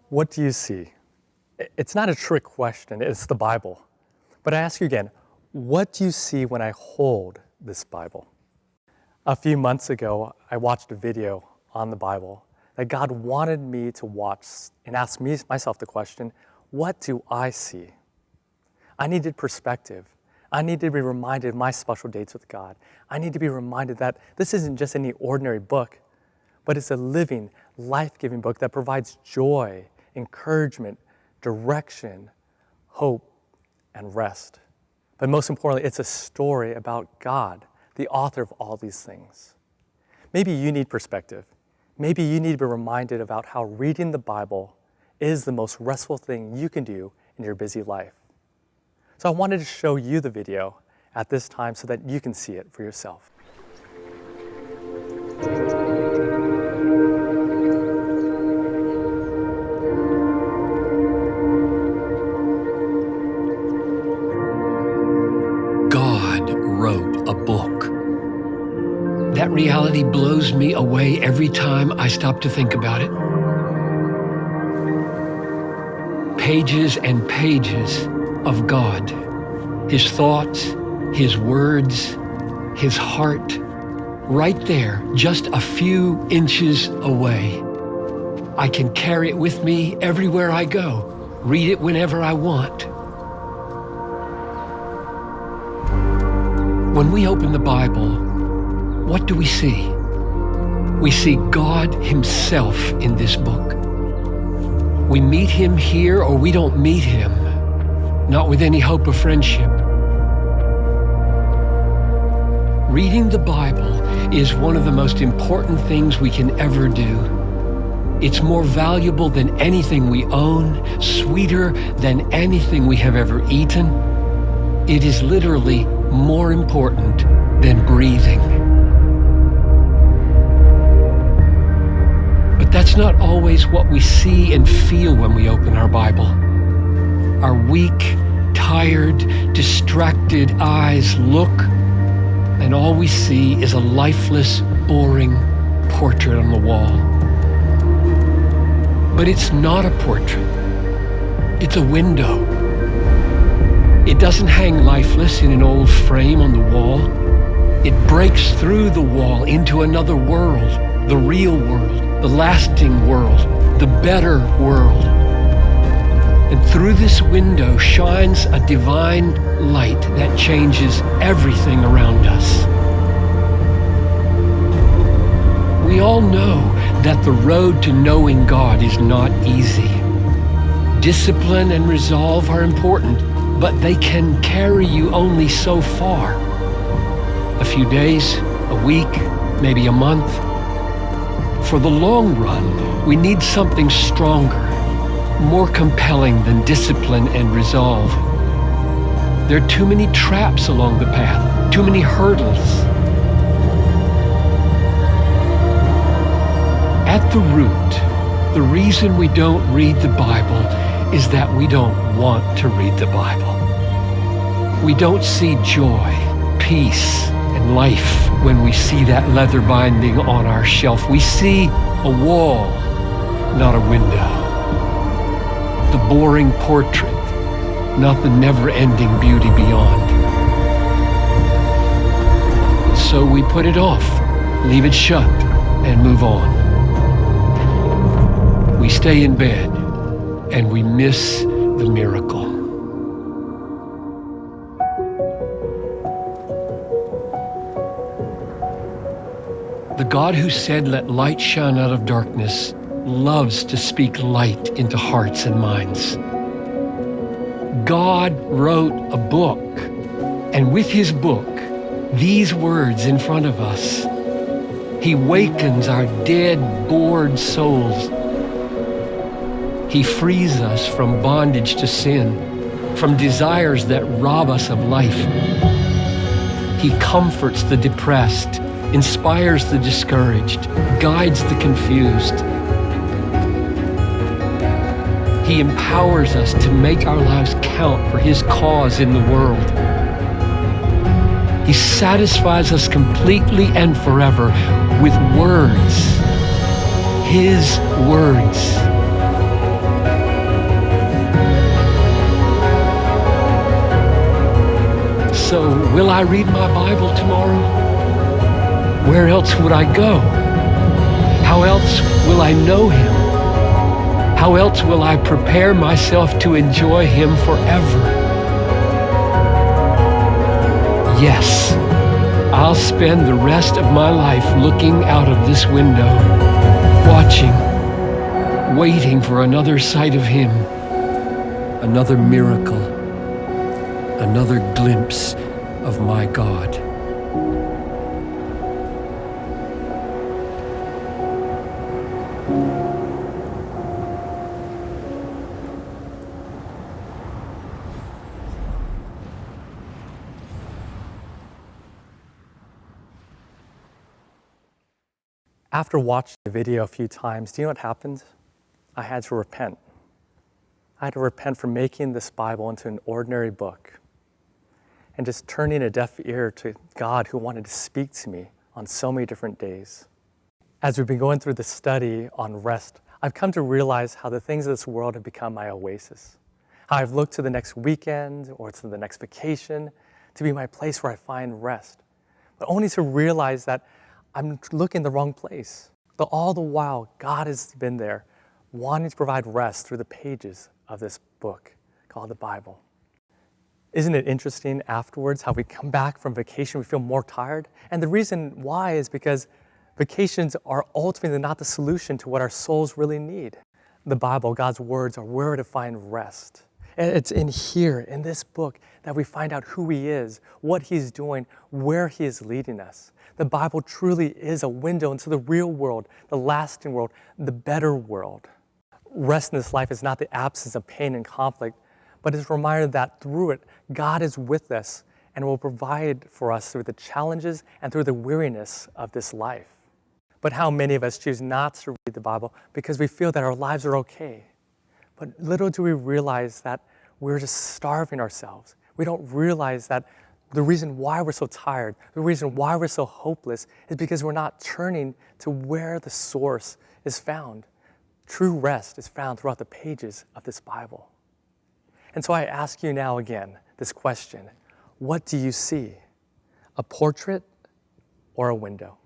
What do you see? It's not a trick question, it's the Bible. But I ask you again, what do you see when I hold this Bible? A few months ago, I watched a video on the Bible that God wanted me to watch and ask myself the question, what do I see? I needed perspective. I need to be reminded of my special dates with God. I need to be reminded that this isn't just any ordinary book, but it's a living, life-giving book that provides joy, encouragement, direction, hope, and rest. But most importantly, it's a story about God, the author of all these things. Maybe you need perspective. Maybe you need to be reminded about how reading the Bible is the most restful thing you can do in your busy life. So I wanted to show you the video at this time so that you can see it for yourself. God wrote a book. That reality blows me away every time I stop to think about it. Pages and pages of God, His thoughts, His words, His heart, right there, just a few inches away. I can carry it with me everywhere I go, read it whenever I want. When we open the Bible, what do we see? We see God Himself in this book. We meet Him here or we don't meet Him, not with any hope of friendship. Reading the Bible is one of the most important things we can ever do. It's more valuable than anything we own, sweeter than anything we have ever eaten. It is literally more important than breathing. But that's not always what we see and feel when we open our Bible. Our weak, tired, distracted eyes look, and all we see is a lifeless, boring portrait on the wall. But it's not a portrait. It's a window. It doesn't hang lifeless in an old frame on the wall. It breaks through the wall into another world, the real world, the lasting world, the better world. And through this window shines a divine light that changes everything around us. We all know that the road to knowing God is not easy. Discipline and resolve are important, but they can carry you only so far. A few days, a week, maybe a month. For the long run, we need something stronger, more compelling than discipline and resolve. There are too many traps along the path, too many hurdles. At the root, the reason we don't read the Bible is that we don't want to read the Bible. We don't see joy, peace, and life when we see that leather binding on our shelf. We see a wall, not a window. The boring portrait, not the never-ending beauty beyond. So we put it off, leave it shut, and move on. We stay in bed, and we miss the miracle. The God who said, "Let light shine out of darkness," loves to speak light into hearts and minds. God wrote a book, and with His book, these words in front of us, He wakens our dead, bored souls. He frees us from bondage to sin, from desires that rob us of life. He comforts the depressed, inspires the discouraged, guides the confused. He empowers us to make our lives count for His cause in the world. He satisfies us completely and forever with words, His words. So will I read my Bible tomorrow? Where else would I go? How else will I know him? How else will I prepare myself to enjoy him forever? Yes, I'll spend the rest of my life looking out of this window, watching, waiting for another sight of him, another miracle, another glimpse of my God. After watching the video a few times, do you know what happened? I had to repent. I had to repent for making this Bible into an ordinary book and just turning a deaf ear to God who wanted to speak to me on so many different days. As we've been going through the study on rest, I've come to realize how the things of this world have become my oasis. How I've looked to the next weekend or to the next vacation to be my place where I find rest, but only to realize that I'm looking the wrong place. But all the while, God has been there, wanting to provide rest through the pages of this book called the Bible. Isn't it interesting afterwards how we come back from vacation, we feel more tired? And the reason why is because vacations are ultimately not the solution to what our souls really need. The Bible, God's words, are where to find rest. And it's in here, in this book, that we find out who he is, what he's doing, where he is leading us. The Bible truly is a window into the real world, the lasting world, the better world. Rest in this life is not the absence of pain and conflict, but it's a reminder that through it, God is with us and will provide for us through the challenges and through the weariness of this life. But how many of us choose not to read the Bible because we feel that our lives are okay? But little do we realize that we're just starving ourselves. We don't realize that the reason why we're so tired, the reason why we're so hopeless is because we're not turning to where the source is found. True rest is found throughout the pages of this Bible. And so I ask you now again this question: what do you see? A portrait or a window?